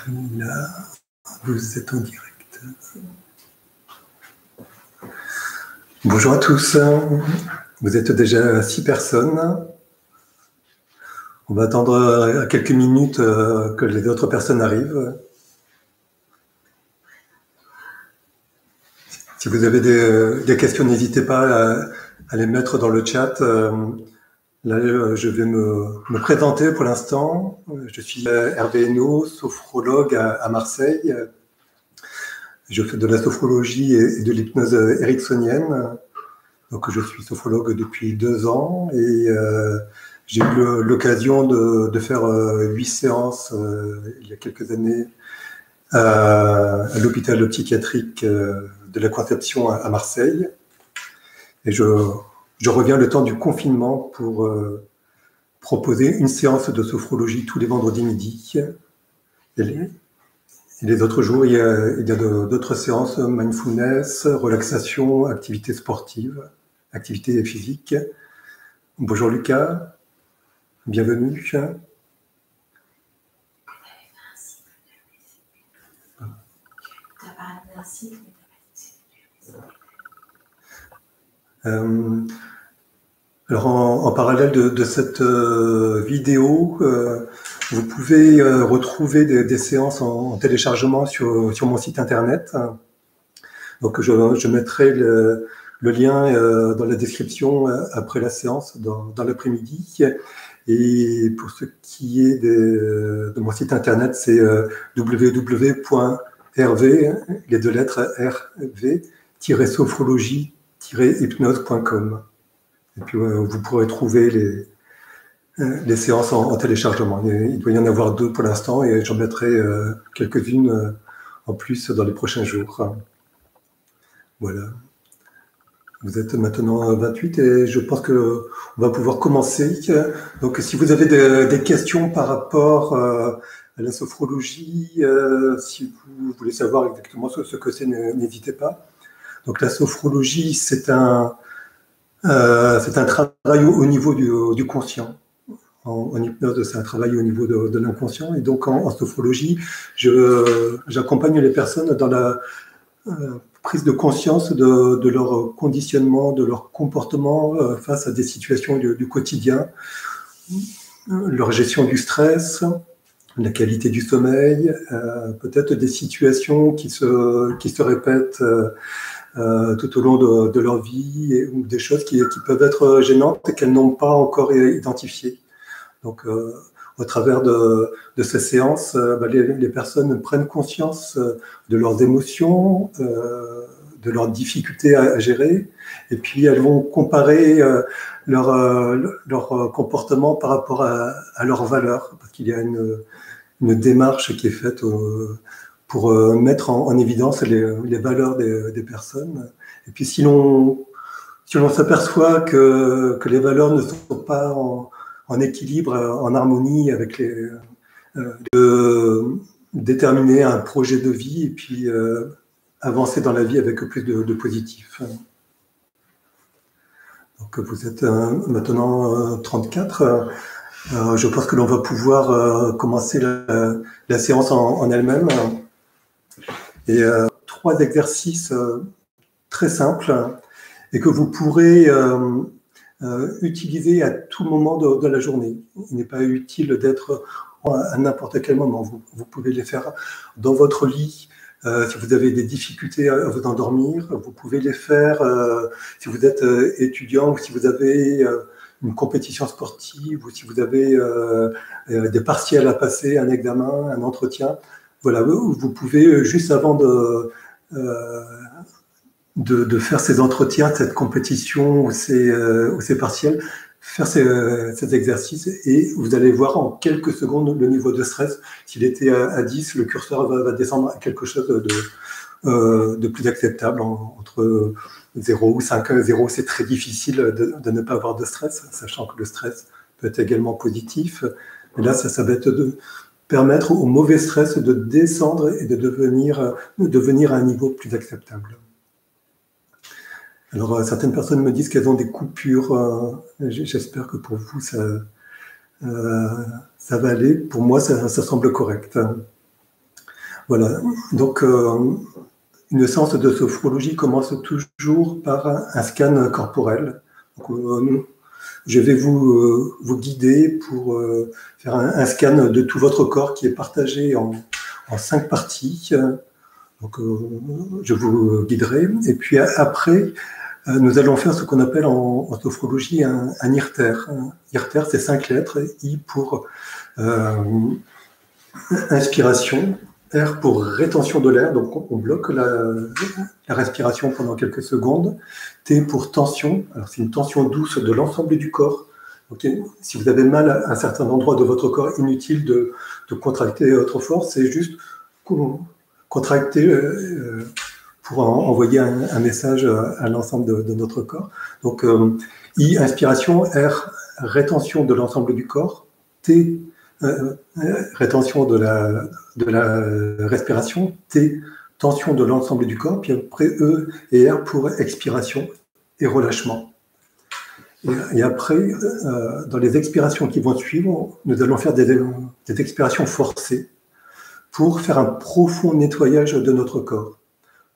Là, vous êtes en direct. Bonjour à tous. Vous êtes déjà 6 personnes. On va attendre quelques minutes que les autres personnes arrivent. Si vous avez des questions, n'hésitez pas à les mettre dans le chat. Là, je vais me présenter pour l'instant. Je suis Hervé Hainaut, sophrologue à Marseille. Je fais de la sophrologie et de l'hypnose ericksonienne. Donc, je suis sophrologue depuis 2 ans et j'ai eu l'occasion de faire 8 séances il y a quelques années à l'hôpital psychiatrique de la Conception à Marseille. Et je reviens le temps du confinement pour proposer une séance de sophrologie tous les vendredis midi. Et les autres jours, il y a d'autres séances, mindfulness, relaxation, activité sportive, activité physique. Bonjour Lucas, bienvenue. Alors en parallèle de cette vidéo, vous pouvez retrouver des séances en téléchargement sur mon site internet. Donc je mettrai le lien dans la description après la séance, dans l'après-midi. Et pour ce qui est de mon site internet, c'est www.rv, les 2 lettres rv-sophrologie-hypnose.com. Et puis vous pourrez trouver les séances en téléchargement. Il doit y en avoir 2 pour l'instant et j'en mettrai quelques-unes en plus dans les prochains jours. Voilà. Vous êtes maintenant 28 et je pense qu'on va pouvoir commencer. Donc si vous avez des questions par rapport à la sophrologie, si vous voulez savoir exactement ce que c'est, n'hésitez pas. Donc la sophrologie, c'est un travail au niveau du conscient. En hypnose, c'est un travail au niveau de l'inconscient. Et donc en sophrologie, j'accompagne les personnes dans la prise de conscience de leur conditionnement, de leur comportement face à des situations du quotidien, leur gestion du stress, la qualité du sommeil, peut-être des situations qui se répètent tout au long de leur vie, ou des choses qui peuvent être gênantes et qu'elles n'ont pas encore identifiées. Donc, au travers de ces séances, les personnes prennent conscience de leurs émotions, de leurs difficultés à gérer, et puis elles vont comparer leur comportement par rapport à leurs valeurs, parce qu'il y a une démarche qui est faite pour mettre en évidence les valeurs des personnes. Et puis si l'on s'aperçoit que les valeurs ne sont pas en équilibre, en harmonie avec de déterminer un projet de vie et puis avancer dans la vie avec plus de positif. Donc vous êtes maintenant 34. Je pense que l'on va pouvoir commencer la séance en elle-même. Et 3 exercices très simples et que vous pourrez utiliser à tout moment de la journée. Il n'est pas utile d'être à n'importe quel moment. Vous pouvez les faire dans votre lit. Si vous avez des difficultés à vous endormir, vous pouvez les faire si vous êtes étudiant ou si vous avez une compétition sportive ou si vous avez des partiels à passer, un examen, un entretien. Voilà, vous pouvez juste avant de faire ces entretiens, cette compétition ou ces partiels, faire ces exercices et vous allez voir en quelques secondes le niveau de stress. S'il était à 10, le curseur va descendre à quelque chose de plus acceptable, entre 0 ou 5. 0, c'est très difficile de ne pas avoir de stress, sachant que le stress peut être également positif. Mais là, ça va être de permettre au mauvais stress de descendre et de devenir à un niveau plus acceptable. Alors, certaines personnes me disent qu'elles ont des coupures. J'espère que pour vous, ça va aller. Pour moi, ça semble correct. Voilà. Donc, une séance de sophrologie commence toujours par un scan corporel. Donc, je vais vous guider pour faire un scan de tout votre corps qui est partagé en 5 parties. Donc, je vous guiderai. Et puis après, nous allons faire ce qu'on appelle en sophrologie un IRTER. IRTER, c'est 5 lettres. I pour inspiration, R pour rétention de l'air, donc on bloque la respiration pendant quelques secondes. T pour tension, alors c'est une tension douce de l'ensemble du corps. Okay. Si vous avez mal à un certain endroit de votre corps, inutile de contracter trop fort, c'est juste contracter pour envoyer un message à l'ensemble de notre corps. Donc I, inspiration, R, rétention de l'ensemble du corps, T, rétention de la respiration, T, tension de l'ensemble du corps, puis après E et R pour expiration et relâchement. Et après, dans les expirations qui vont suivre, nous allons faire des expirations forcées pour faire un profond nettoyage de notre corps,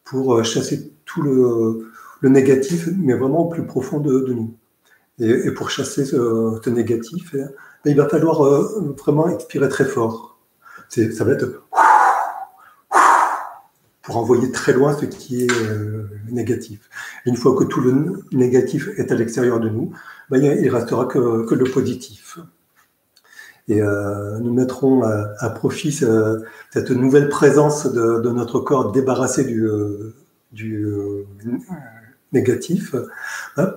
pour chasser tout le négatif, mais vraiment au plus profond de nous. Et pour chasser ce négatif, il va falloir vraiment expirer très fort. Ça va être pour envoyer très loin ce qui est négatif. Une fois que tout le négatif est à l'extérieur de nous, il ne restera que le positif. Et nous mettrons à profit cette nouvelle présence de notre corps débarrassé du négatif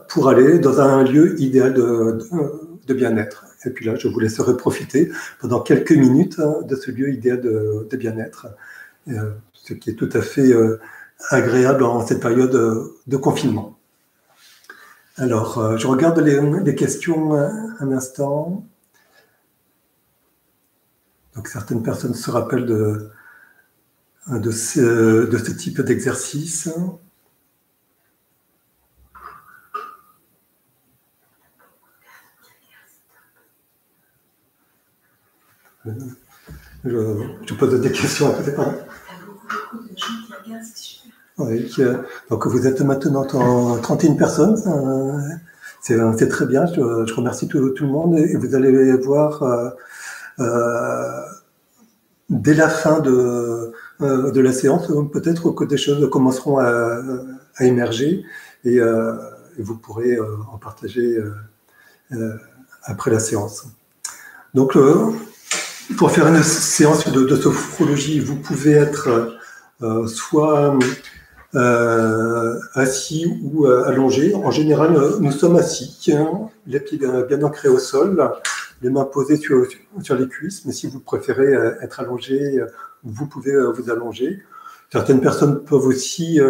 pour aller dans un lieu idéal de bien-être. Et puis là, je vous laisserai profiter pendant quelques minutes de ce lieu idéal de bien-être, ce qui est tout à fait agréable en cette période de confinement. Alors, je regarde les questions un instant. Donc, certaines personnes se rappellent de ce type d'exercice. Je pose des questions à peut-être. Beaucoup de gens qui regardent, c'est super. Oui, donc vous êtes maintenant 31 personnes. C'est très bien. Je remercie tout le monde et vous allez voir dès la fin de la séance, peut-être que des choses commenceront à émerger et vous pourrez en partager après la séance. Donc, pour faire une séance de sophrologie, vous pouvez être soit assis ou allongé. En général, nous sommes assis, les pieds bien ancrés au sol, les mains posées sur les cuisses. Mais si vous préférez être allongé, vous pouvez vous allonger. Certaines personnes peuvent aussi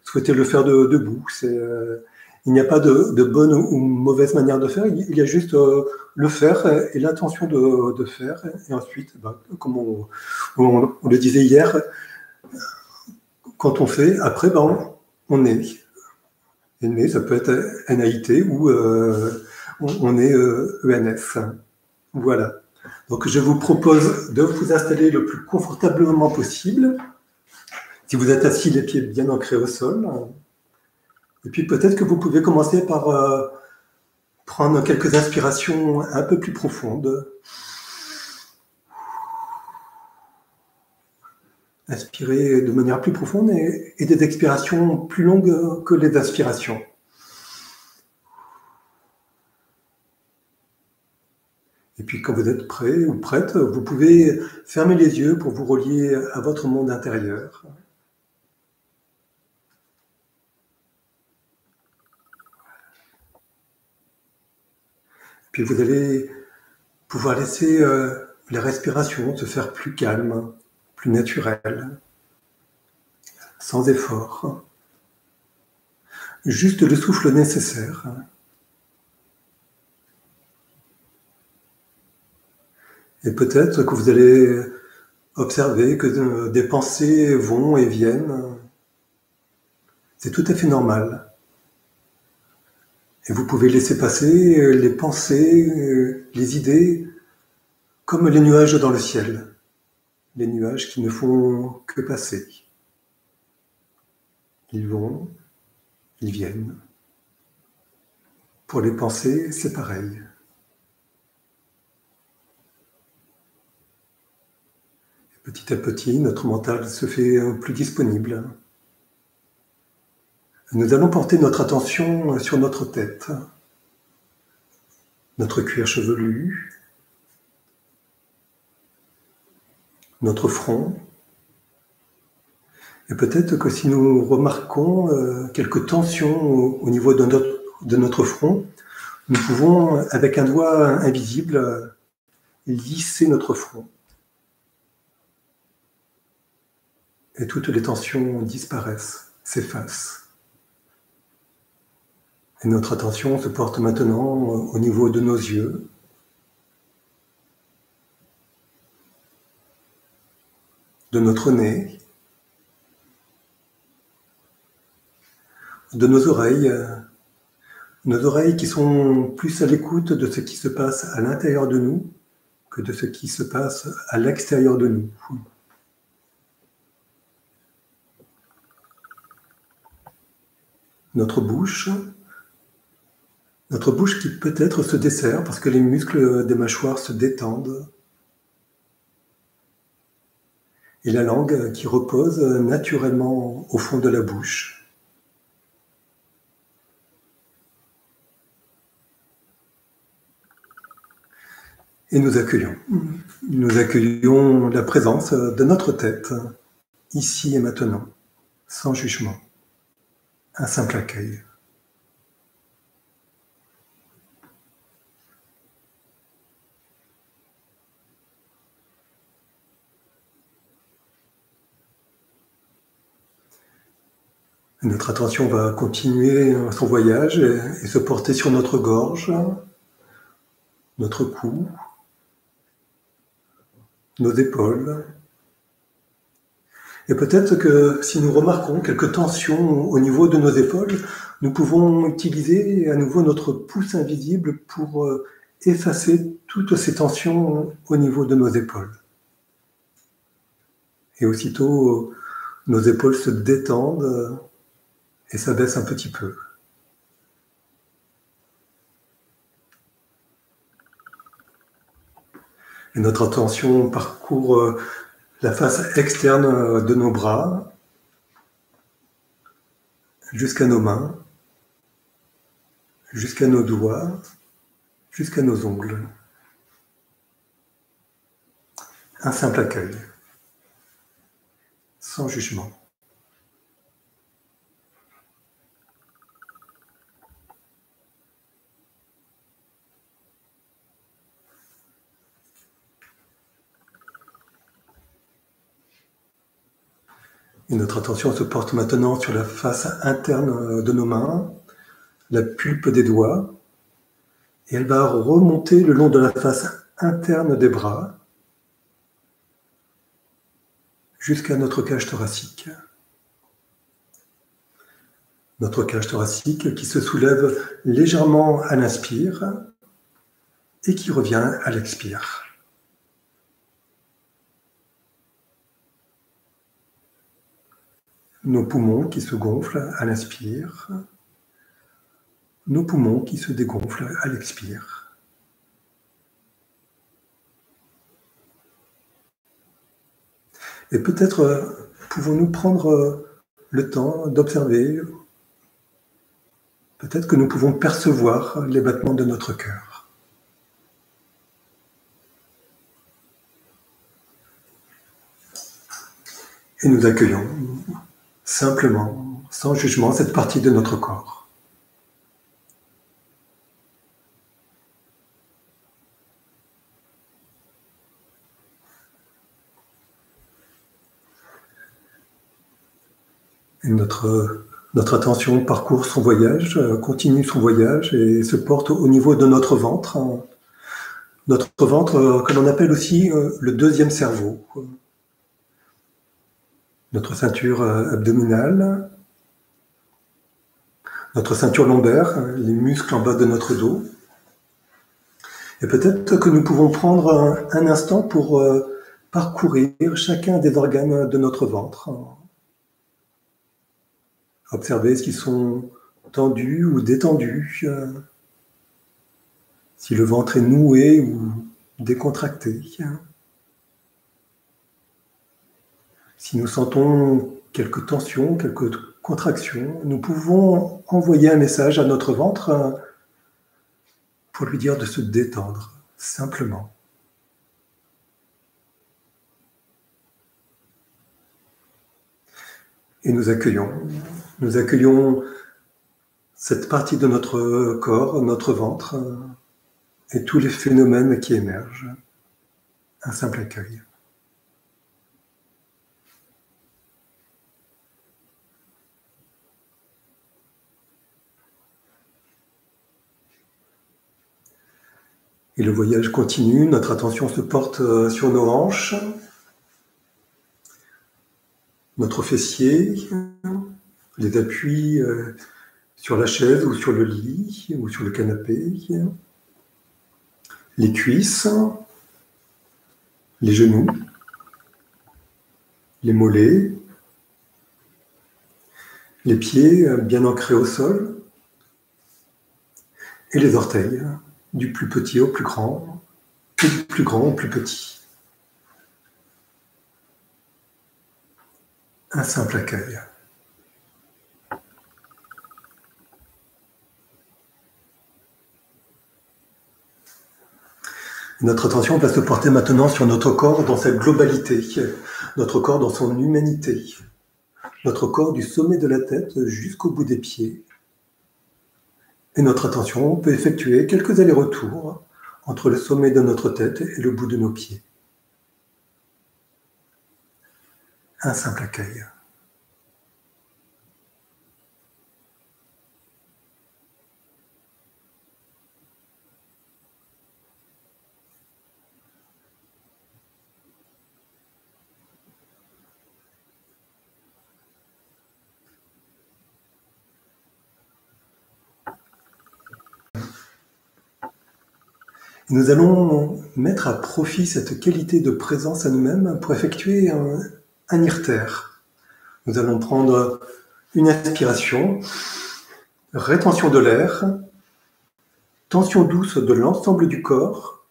souhaiter le faire debout. Il n'y a pas de bonne ou mauvaise manière de faire, il y a juste le faire et l'intention de faire. Et ensuite, comme on le disait hier, quand on fait, après, on est. Et mais ça peut être NAIT ou on est ENF. Voilà. Donc, je vous propose de vous installer le plus confortablement possible. Si vous êtes assis, les pieds bien ancrés au sol. Et puis peut-être que vous pouvez commencer par prendre quelques inspirations un peu plus profondes. Inspirer de manière plus profonde et des expirations plus longues que les inspirations. Et puis quand vous êtes prêt ou prête, vous pouvez fermer les yeux pour vous relier à votre monde intérieur. Puis vous allez pouvoir laisser les respirations se faire plus calmes, plus naturelles, sans effort. Juste le souffle nécessaire. Et peut-être que vous allez observer que des pensées vont et viennent. C'est tout à fait normal. Et vous pouvez laisser passer les pensées, les idées, comme les nuages dans le ciel. les nuages qui ne font que passer. Ils vont, ils viennent. Pour les pensées, c'est pareil. Petit à petit, notre mental se fait plus disponible. Nous allons porter notre attention sur notre tête, notre cuir chevelu, notre front. Et peut-être que si nous remarquons quelques tensions au niveau de notre front, nous pouvons, avec un doigt invisible, lisser notre front. Et toutes les tensions disparaissent, s'effacent. Et notre attention se porte maintenant au niveau de nos yeux, de notre nez, de nos oreilles qui sont plus à l'écoute de ce qui se passe à l'intérieur de nous que de ce qui se passe à l'extérieur de nous. Notre bouche qui peut-être se desserre parce que les muscles des mâchoires se détendent. Et la langue qui repose naturellement au fond de la bouche. Et nous accueillons la présence de notre tête, ici et maintenant, sans jugement. Un simple accueil. Notre attention va continuer son voyage et se porter sur notre gorge, notre cou, nos épaules. Et peut-être que si nous remarquons quelques tensions au niveau de nos épaules, nous pouvons utiliser à nouveau notre pouce invisible pour effacer toutes ces tensions au niveau de nos épaules. Et aussitôt, nos épaules se détendent et s'abaissent un petit peu. Et notre attention parcourt la face externe de nos bras jusqu'à nos mains, jusqu'à nos doigts, jusqu'à nos ongles. Un simple accueil, sans jugement. Et notre attention se porte maintenant sur la face interne de nos mains, la pulpe des doigts, et elle va remonter le long de la face interne des bras jusqu'à notre cage thoracique. Notre cage thoracique qui se soulève légèrement à l'inspire et qui revient à l'expire. Nos poumons qui se gonflent à l'inspire, nos poumons qui se dégonflent à l'expire. Et peut-être pouvons-nous prendre le temps d'observer, peut-être que nous pouvons percevoir les battements de notre cœur. Et nous accueillons simplement, sans jugement, cette partie de notre corps. Et notre attention parcourt son voyage, continue son voyage et se porte au niveau de notre ventre. Notre ventre que l'on appelle aussi le deuxième cerveau. Notre ceinture abdominale, notre ceinture lombaire, les muscles en bas de notre dos. Et peut-être que nous pouvons prendre un instant pour parcourir chacun des organes de notre ventre. Observer s'ils sont tendus ou détendus, si le ventre est noué ou décontracté. Si nous sentons quelques tensions, quelques contractions, nous pouvons envoyer un message à notre ventre pour lui dire de se détendre, simplement. Et nous accueillons cette partie de notre corps, notre ventre, et tous les phénomènes qui émergent. Un simple accueil. Et le voyage continue, notre attention se porte sur nos hanches, notre fessier, les appuis sur la chaise ou sur le lit ou sur le canapé, les cuisses, les genoux, les mollets, les pieds bien ancrés au sol et les orteils, du plus petit au plus grand et du plus grand au plus petit. Un simple accueil. Notre attention va se porter maintenant sur notre corps dans sa globalité, notre corps dans son humanité, notre corps du sommet de la tête jusqu'au bout des pieds. Et notre attention peut effectuer quelques allers-retours entre le sommet de notre tête et le bout de nos pieds. Un simple accueil. Nous allons mettre à profit cette qualité de présence à nous-mêmes pour effectuer un irtère. Nous allons prendre une inspiration, rétention de l'air, tension douce de l'ensemble du corps,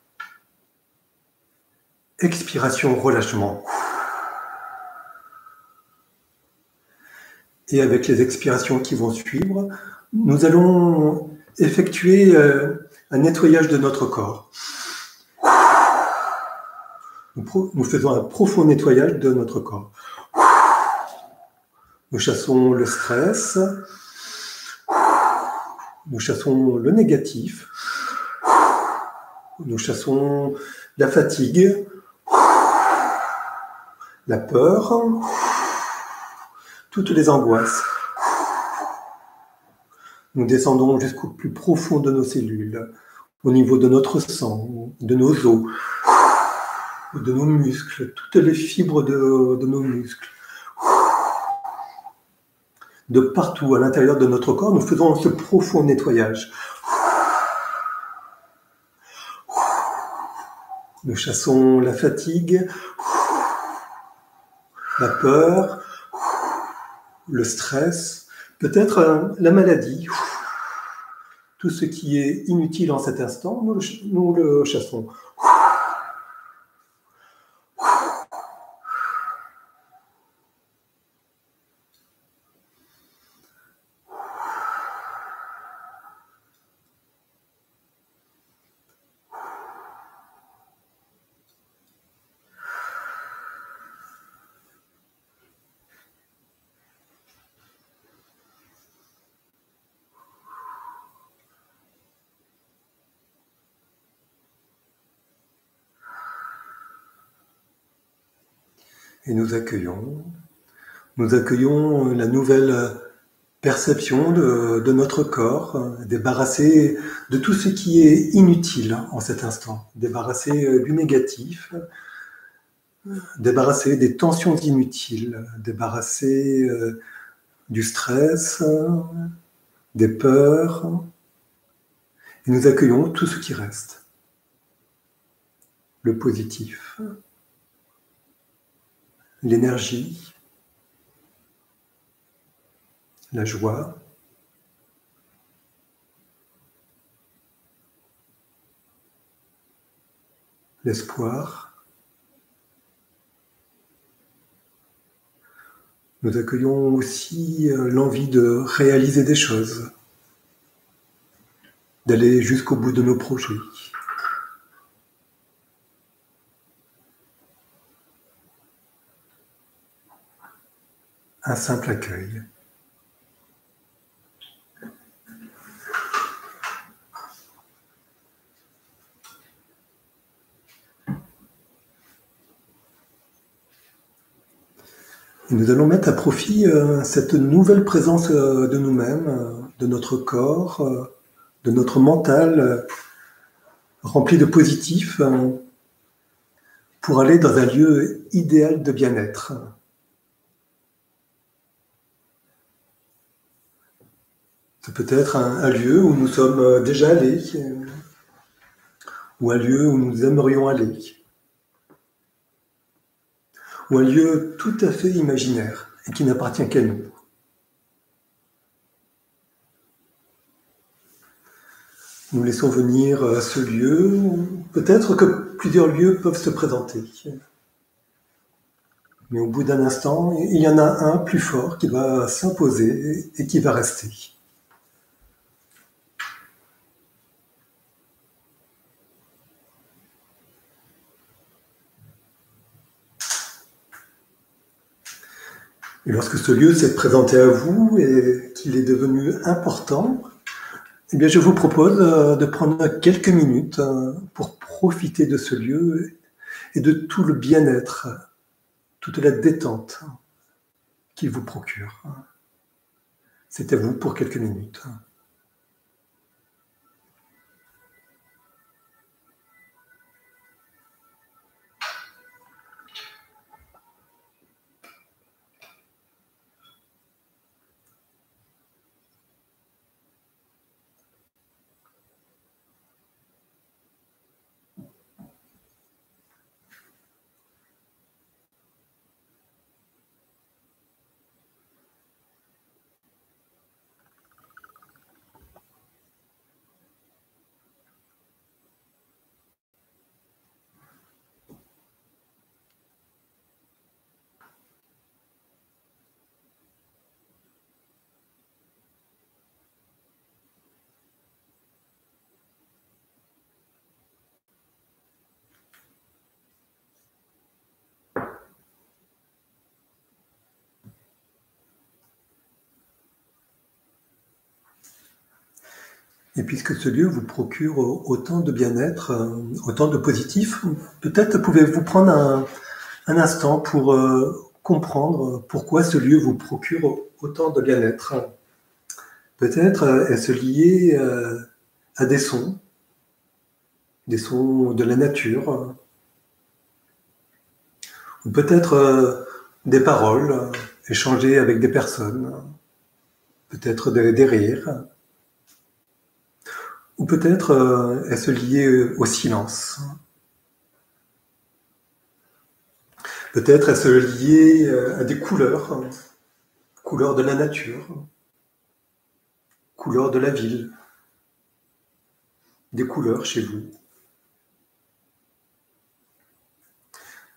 expiration, relâchement. Et avec les expirations qui vont suivre, nous allons effectuer un nettoyage de notre corps. Nous faisons un profond nettoyage de notre corps. Nous chassons le stress, nous chassons le négatif, nous chassons la fatigue, la peur, toutes les angoisses. Nous descendons jusqu'au plus profond de nos cellules, au niveau de notre sang, de nos os, de nos muscles, toutes les fibres de nos muscles. De partout à l'intérieur de notre corps, nous faisons ce profond nettoyage. Nous chassons la fatigue, la peur, le stress, peut-être la maladie. Tout ce qui est inutile en cet instant, nous le chassons. Et nous accueillons la nouvelle perception de notre corps, débarrassé de tout ce qui est inutile en cet instant, débarrassé du négatif, débarrassé des tensions inutiles, débarrassé du stress, des peurs, et nous accueillons tout ce qui reste, le positif, l'énergie, la joie, l'espoir. Nous accueillons aussi l'envie de réaliser des choses, d'aller jusqu'au bout de nos projets. Un simple accueil. Et nous allons mettre à profit cette nouvelle présence de nous-mêmes, de notre corps, de notre mental, rempli de positif, pour aller dans un lieu idéal de bien-être. Ça peut être un lieu où nous sommes déjà allés, ou un lieu où nous aimerions aller, ou un lieu tout à fait imaginaire et qui n'appartient qu'à nous. Nous laissons venir ce lieu. Peut-être que plusieurs lieux peuvent se présenter. Mais au bout d'un instant, il y en a un plus fort qui va s'imposer et qui va rester. Et lorsque ce lieu s'est présenté à vous et qu'il est devenu important, eh bien, je vous propose de prendre quelques minutes pour profiter de ce lieu et de tout le bien-être, toute la détente qu'il vous procure. C'est à vous pour quelques minutes. Et puisque ce lieu vous procure autant de bien-être, autant de positif, peut-être pouvez-vous prendre un instant pour comprendre pourquoi ce lieu vous procure autant de bien-être. Peut-être est-ce lié à des sons de la nature, ou peut-être des paroles échangées avec des personnes, peut-être des rires. Ou peut-être est-ce lié au silence. Peut-être est-ce lié à des couleurs, couleurs de la nature, couleurs de la ville, des couleurs chez vous.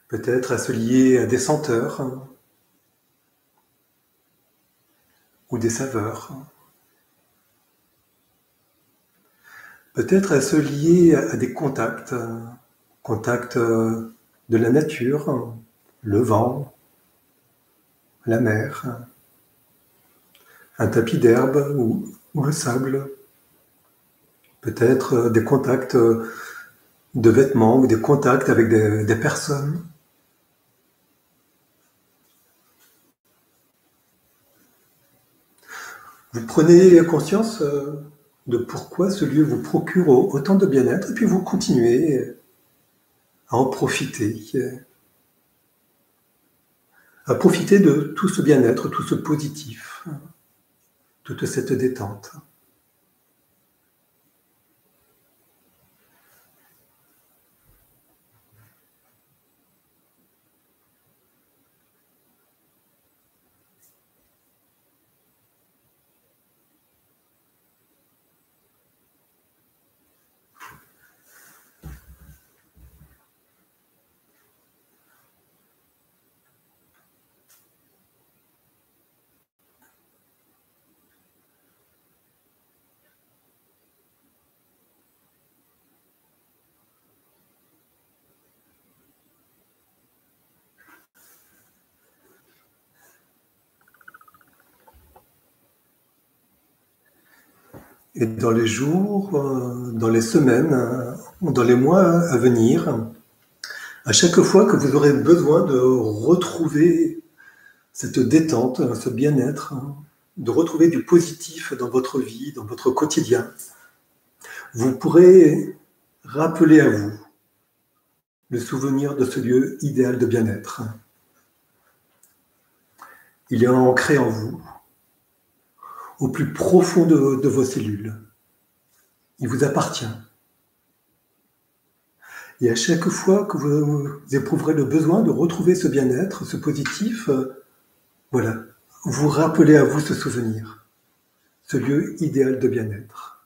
Peut-être est-ce lié à des senteurs ou des saveurs. Peut-être est-ce lié à des contacts, contacts de la nature, le vent, la mer, un tapis d'herbe ou le sable. Peut-être des contacts de vêtements ou des contacts avec des personnes. Vous prenez conscience de pourquoi ce lieu vous procure autant de bien-être et puis vous continuez à en profiter. À profiter de tout ce bien-être, tout ce positif, toute cette détente. Et dans les jours, dans les semaines, ou dans les mois à venir, à chaque fois que vous aurez besoin de retrouver cette détente, ce bien-être, de retrouver du positif dans votre vie, dans votre quotidien, vous pourrez rappeler à vous le souvenir de ce lieu idéal de bien-être. Il est ancré en vous, au plus profond de vos cellules. Il vous appartient. Et à chaque fois que vous éprouverez le besoin de retrouver ce bien-être, ce positif, voilà, vous rappelez à vous ce souvenir, ce lieu idéal de bien-être.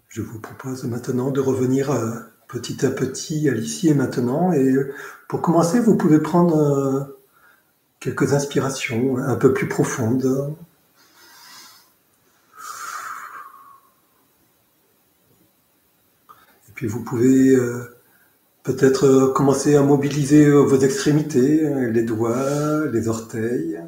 Je vous propose maintenant de revenir petit à petit à l'ici et maintenant. Et pour commencer, vous pouvez prendre quelques inspirations un peu plus profondes. Et puis vous pouvez peut-être commencer à mobiliser vos extrémités, les doigts, les orteils.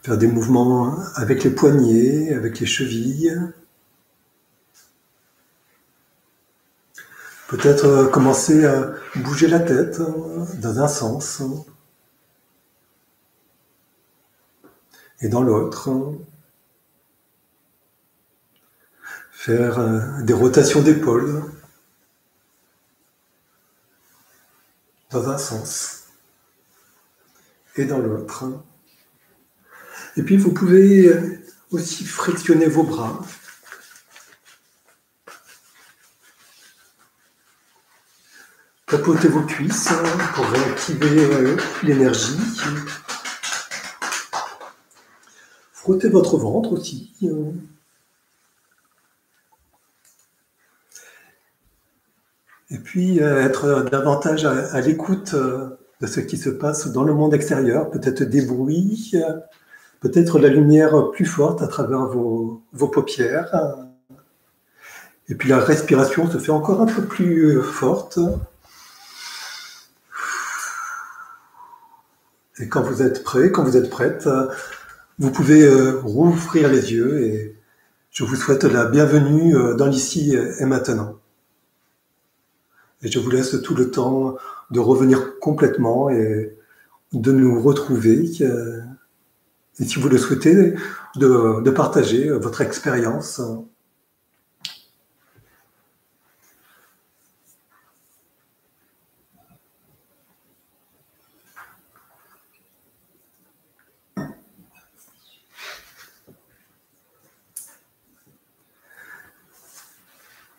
Faire des mouvements avec les poignets, avec les chevilles. Peut-être commencer à bouger la tête dans un sens et dans l'autre. Faire des rotations d'épaules dans un sens et dans l'autre. Et puis vous pouvez aussi frictionner vos bras. Tapotez vos cuisses pour réactiver l'énergie. Frottez votre ventre aussi. Et puis être davantage à l'écoute de ce qui se passe dans le monde extérieur, peut-être des bruits, peut-être la lumière plus forte à travers vos paupières. Et puis la respiration se fait encore un peu plus forte. Et quand vous êtes prêt, quand vous êtes prête, vous pouvez rouvrir les yeux et je vous souhaite la bienvenue dans l'ici et maintenant. Et je vous laisse tout le temps de revenir complètement et de nous retrouver. Et si vous le souhaitez, de partager votre expérience.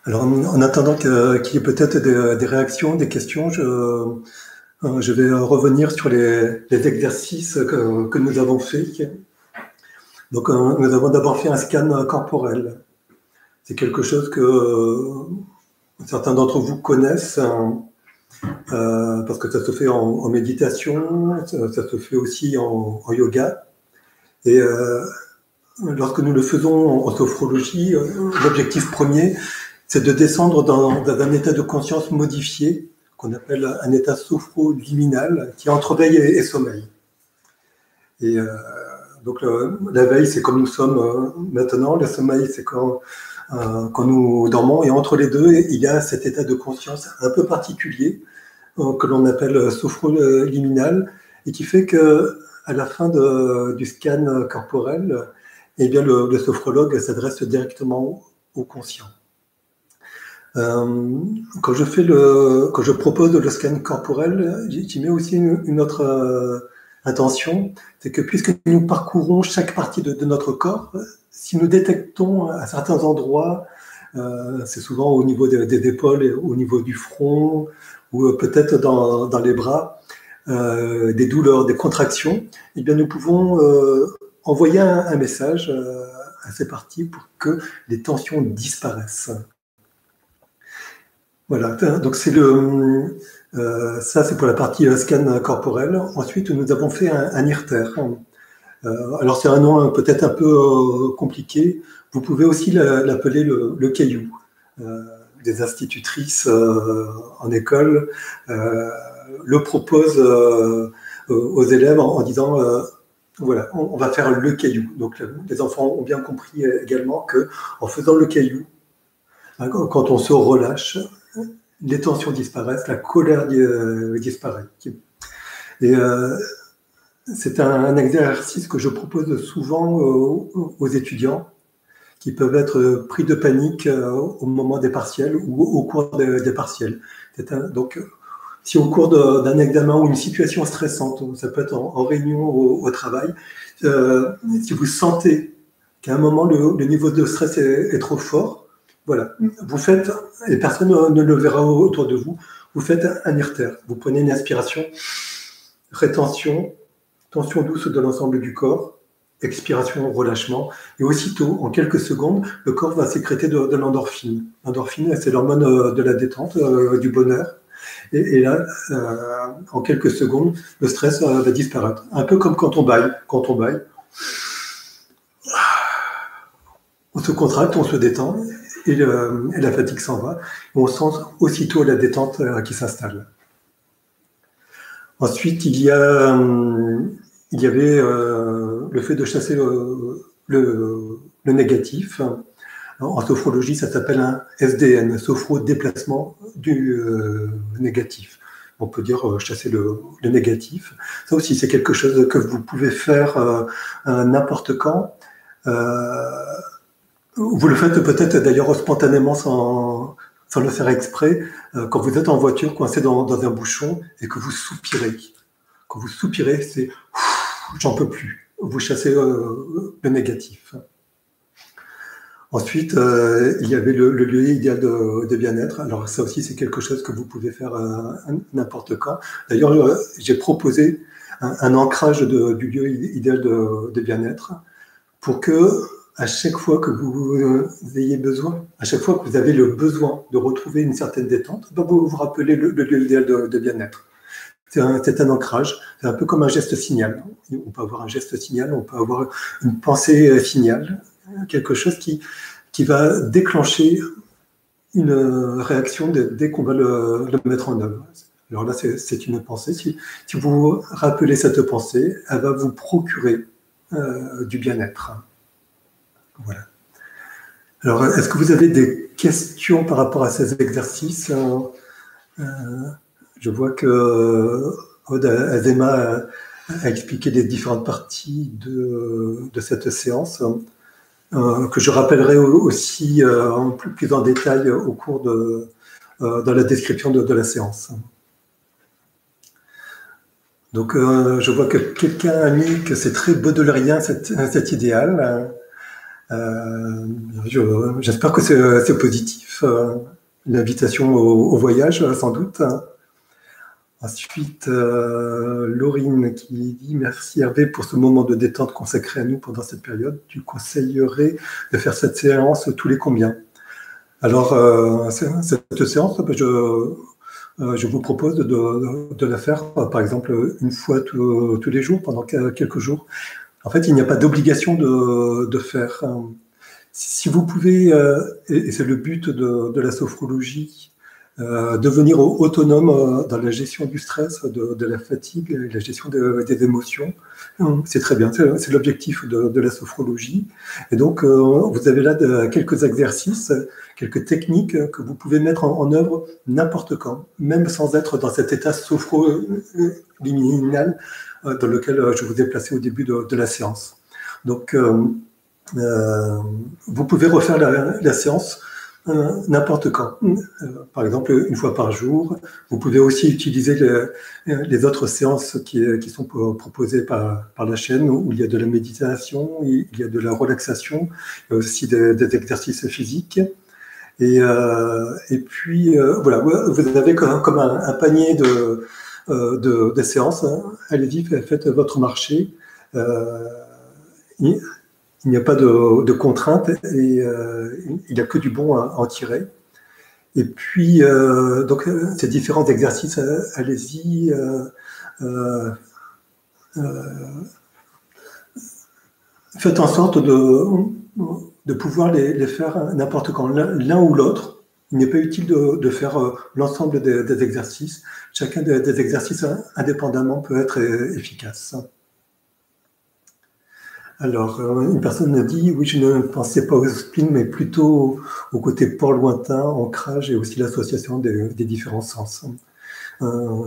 Alors, en attendant qu'il y ait peut-être des réactions, des questions, je vais revenir sur les exercices que nous avons faits. Donc, nous avons d'abord fait un scan corporel. C'est quelque chose que certains d'entre vous connaissent, parce que ça se fait en méditation, ça se fait aussi en yoga. Et lorsque nous le faisons en sophrologie, l'objectif premier, c'est de descendre dans un état de conscience modifié, qu'on appelle un état sophroliminal, qui est entre veille et sommeil. Et donc la veille, c'est comme nous sommes maintenant, le sommeil, c'est quand nous dormons, et entre les deux, il y a cet état de conscience un peu particulier, que l'on appelle sophroliminal, et qui fait que à la fin du scan corporel, eh bien, le sophrologue s'adresse directement au conscient. Quand je propose le scan corporel, j'y mets aussi une autre intention, c'est que puisque nous parcourons chaque partie de notre corps, si nous détectons à certains endroits, c'est souvent au niveau des épaules, et au niveau du front, ou peut-être dans les bras, des douleurs, des contractions, eh bien nous pouvons envoyer un message à ces parties pour que les tensions disparaissent. Voilà, donc c'est ça c'est pour la partie scan corporel. Ensuite, nous avons fait un IRTER. Alors c'est un nom peut-être un peu compliqué. Vous pouvez aussi l'appeler le caillou. Des institutrices en école le proposent aux élèves en disant voilà, on va faire le caillou. Donc les enfants ont bien compris également que en faisant le caillou, quand on se relâche, les tensions disparaissent, la colère disparaît. Et c'est un exercice que je propose souvent aux étudiants qui peuvent être pris de panique au moment des partiels ou au cours des partiels. Donc, si au cours d'un examen ou une situation stressante, ça peut être en réunion au travail, si vous sentez qu'à un moment le niveau de stress est trop fort, voilà, vous faites, et personne ne le verra autour de vous, vous faites un IRTER. Vous prenez une inspiration, rétention, tension douce de l'ensemble du corps, expiration, relâchement, et aussitôt, en quelques secondes, le corps va sécréter de l'endorphine. L'endorphine, c'est l'hormone de la détente, du bonheur. Et là, en quelques secondes, le stress va disparaître. Un peu comme quand on baille. Quand on baille, on se contracte, on se détend, et la fatigue s'en va. Et on sent aussitôt la détente qui s'installe. Ensuite, il y avait le fait de chasser le négatif. En sophrologie, ça s'appelle un SDN, sophro-déplacement du négatif. On peut dire chasser le négatif. Ça aussi, c'est quelque chose que vous pouvez faire n'importe quand. Vous le faites peut-être d'ailleurs spontanément sans le faire exprès, quand vous êtes en voiture coincé dans un bouchon et que vous soupirez. Quand vous soupirez, c'est « j'en peux plus ». Vous chassez le négatif. Ensuite, il y avait le lieu idéal de bien-être. Alors ça aussi, c'est quelque chose que vous pouvez faire n'importe quand. D'ailleurs, j'ai proposé un ancrage du lieu idéal de bien-être pour que à chaque fois que vous ayez besoin, à chaque fois que vous avez le besoin de retrouver une certaine détente, vous vous rappelez le lieu idéal de bien-être. C'est un ancrage, c'est un peu comme un geste signal. On peut avoir un geste signal, on peut avoir une pensée signal, quelque chose qui va déclencher une réaction dès qu'on va le mettre en œuvre. Alors là, c'est une pensée. Si vous rappelez cette pensée, elle va vous procurer du bien-être. Voilà. Alors, est-ce que vous avez des questions par rapport à ces exercices? Je vois que Aude Azema a expliqué les différentes parties de cette séance, que je rappellerai aussi plus en détail au cours dans la description de la séance. Donc, je vois que quelqu'un a mis que c'est très baudelairien cet idéal. J'espère que c'est positif. L'invitation au voyage, sans doute. Ensuite, Laurine qui dit « Merci Hervé pour ce moment de détente consacré à nous pendant cette période. Tu conseillerais de faire cette séance tous les combien ?» Alors, cette séance, je vous propose de la faire, par exemple, une fois tous les jours, pendant quelques jours. En fait, il n'y a pas d'obligation de faire. Si vous pouvez, et c'est le but de la sophrologie, devenir autonome dans la gestion du stress, de la fatigue, la gestion des émotions, c'est très bien, c'est l'objectif de la sophrologie. Et donc, vous avez là quelques exercices, quelques techniques que vous pouvez mettre en œuvre n'importe quand, même sans être dans cet état sophroliminal dans lequel je vous ai placé au début de la séance. Donc, vous pouvez refaire la séance n'importe quand. Par exemple, une fois par jour. Vous pouvez aussi utiliser les autres séances qui sont proposées par la chaîne, où il y a de la méditation, il y a de la relaxation, il y a aussi des exercices physiques. Et puis, voilà, vous avez comme un panier de séances. Allez-y, faites votre marché. Il n'y a pas de contraintes et il n'y a que du bon à en tirer. Et puis, donc, ces différents exercices, allez-y. Faites en sorte de pouvoir les faire n'importe quand, l'un ou l'autre. Il n'est pas utile de faire l'ensemble des exercices. Chacun des exercices indépendamment peut être efficace. Alors, une personne a dit, oui, je ne pensais pas au spleen, mais plutôt au côté port lointain, ancrage et aussi l'association des différents sens.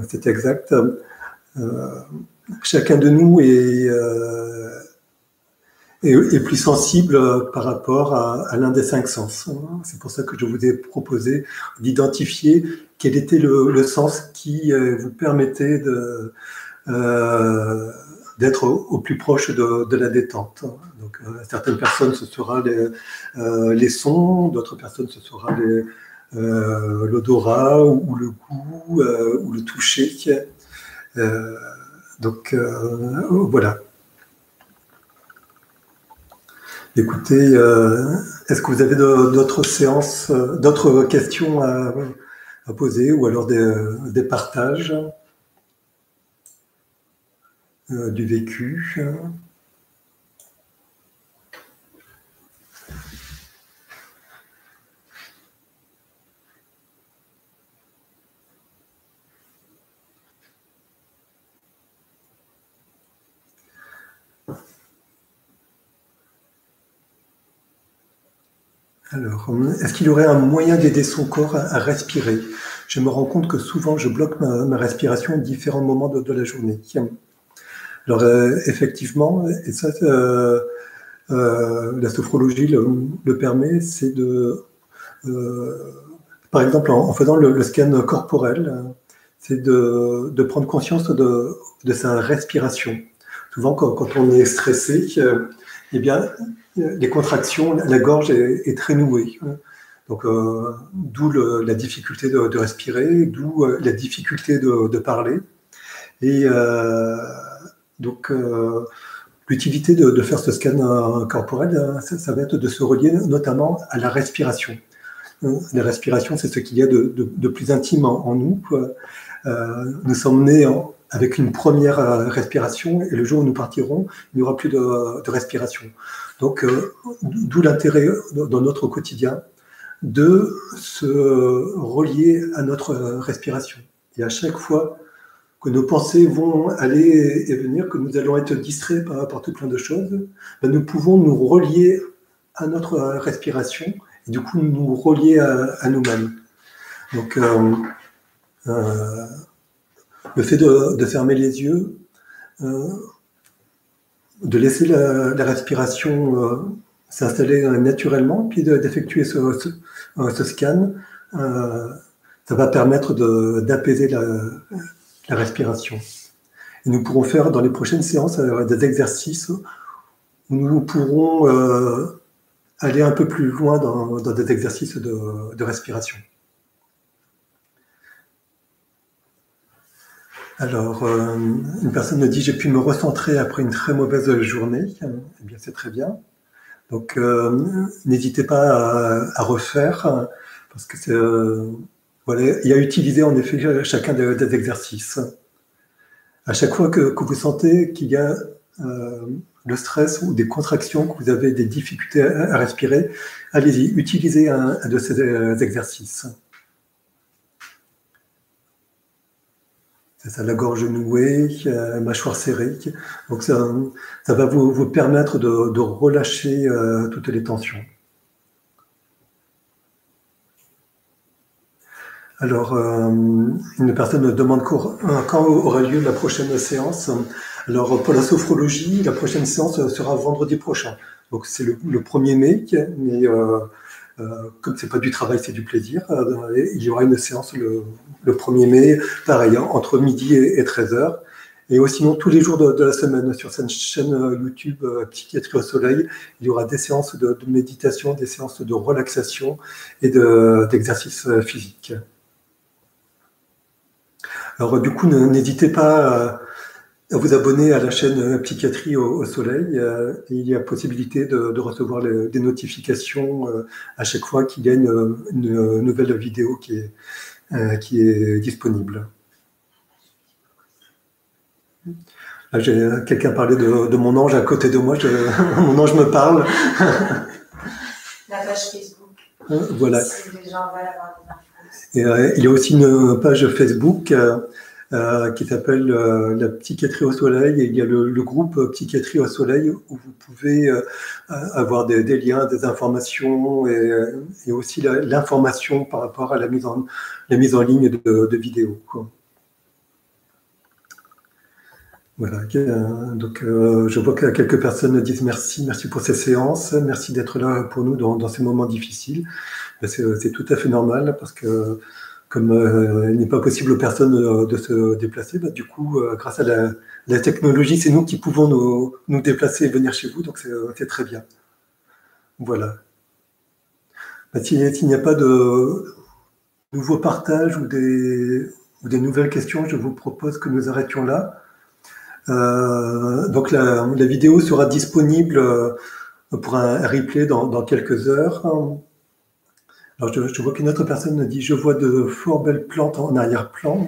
C'est exact. Chacun de nous est plus sensible par rapport à l'un des 5 sens. C'est pour ça que je vous ai proposé d'identifier quel était le sens qui vous permettait d'être au plus proche de la détente. Donc, certaines personnes, ce sera les sons, d'autres personnes, ce sera l'odorat ou le goût ou le toucher. Donc, voilà. Écoutez, est-ce que vous avez d'autres séances, d'autres questions à poser ou alors des partages du vécu? Alors, est-ce qu'il y aurait un moyen d'aider son corps à respirer? Je me rends compte que souvent, je bloque ma respiration à différents moments de la journée. Alors, effectivement, et ça, la sophrologie le permet, c'est par exemple, en faisant le scan corporel, c'est de prendre conscience de sa respiration. Souvent, quand on est stressé, eh bien, les contractions, la gorge est très nouée. Donc, d'où la difficulté de respirer, d'où la difficulté de parler. Et donc, l'utilité de faire ce scan corporel, ça va être de se relier notamment à la respiration. La respiration, c'est ce qu'il y a de plus intime en nous. Nous sommes nés avec une première respiration, et le jour où nous partirons, il n'y aura plus de respiration. Donc, d'où l'intérêt dans notre quotidien de se relier à notre respiration. Et à chaque fois que nos pensées vont aller et venir, que nous allons être distraits par tout plein de choses, ben nous pouvons nous relier à notre respiration et du coup nous relier à nous-mêmes. Donc, le fait de fermer les yeux, de laisser la respiration s'installer naturellement, puis d'effectuer ce scan, ça va permettre d'apaiser la respiration. Et nous pourrons faire dans les prochaines séances des exercices où nous pourrons aller un peu plus loin dans des exercices de respiration. Alors, une personne me dit « J'ai pu me recentrer après une très mauvaise journée ». Eh bien, c'est très bien. Donc, n'hésitez pas à refaire, parce que voilà, il y a utilisé en effet chacun des exercices. À chaque fois que vous sentez qu'il y a le stress ou des contractions, que vous avez des difficultés à respirer, allez-y, utilisez un de ces exercices. C'est ça, la gorge nouée, mâchoire serrée. Donc ça va vous permettre de relâcher toutes les tensions. Alors, une personne me demande quand aura lieu la prochaine séance. Alors, pour la sophrologie, la prochaine séance sera vendredi prochain. Donc, c'est le 1er mai, mais Comme c'est pas du travail, c'est du plaisir. Il y aura une séance le 1er mai, pareil, hein, entre midi et 13h. Et sinon, tous les jours de la semaine, sur cette chaîne YouTube Psychiatrie au Soleil, il y aura des séances de méditation, des séances de relaxation et d'exercice physique. Alors du coup, n'hésitez pas à vous abonner à la chaîne Psychiatrie au Soleil. Il y a possibilité de recevoir des notifications à chaque fois qu'il y a une nouvelle vidéo qui est disponible. Là, quelqu'un parlait de mon ange à côté de moi. Mon ange me parle. La page Facebook. Voilà. Si les gens veulent avoir des infos. Et il y a aussi une page Facebook qui s'appelle la Psychiatrie au Soleil. Et il y a le groupe Psychiatrie au Soleil où vous pouvez avoir des liens, des informations et aussi l'information par rapport à la mise en ligne de vidéos, quoi. Voilà, donc je vois que quelques personnes disent merci pour ces séances, merci d'être là pour nous dans ces moments difficiles. C'est tout à fait normal parce que comme il n'est pas possible aux personnes de se déplacer, du coup, grâce à la technologie, c'est nous qui pouvons nous déplacer et venir chez vous, donc c'est très bien. Voilà. S'il n'y a pas de nouveaux partages ou des nouvelles questions, je vous propose que nous arrêtions là. Donc la vidéo sera disponible pour un replay dans quelques heures. Alors je vois qu'une autre personne me dit « Je vois de fort belles plantes en arrière-plan.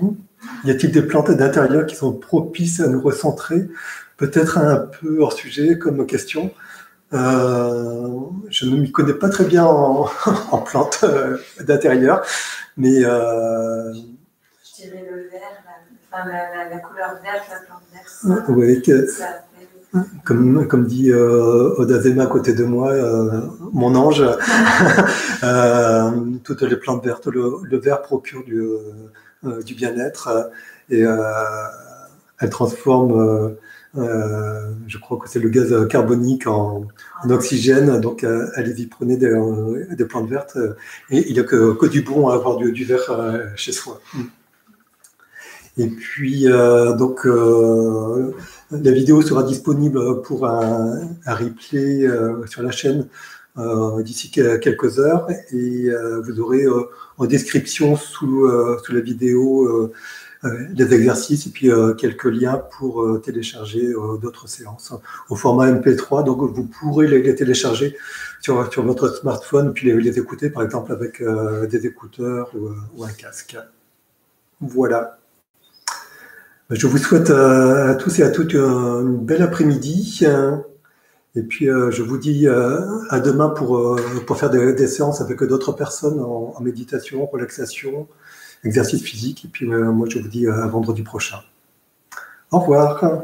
Y a-t-il des plantes d'intérieur qui sont propices à nous recentrer ?» Peut-être un peu hors sujet comme question. Je ne m'y connais pas très bien en plantes d'intérieur, mais... Je dirais le vert, la couleur verte, la plante verte. Oui, comme dit Odazema à côté de moi, mon ange, toutes les plantes vertes, le vert procure du bien-être et elle transforme, je crois que c'est le gaz carbonique en oxygène, donc allez-y, prenez des plantes vertes et il n'y a que du bon à avoir du vert chez soi. Et puis, donc, la vidéo sera disponible pour un replay sur la chaîne d'ici quelques heures. Et vous aurez en description sous la vidéo les exercices et puis quelques liens pour télécharger d'autres séances au format MP3. Donc, vous pourrez les télécharger sur votre smartphone puis les écouter, par exemple, avec des écouteurs ou un casque. Voilà. Je vous souhaite à tous et à toutes une belle après-midi. Et puis, je vous dis à demain pour faire des séances avec d'autres personnes en méditation, relaxation, exercice physique. Et puis, moi, je vous dis à vendredi prochain. Au revoir.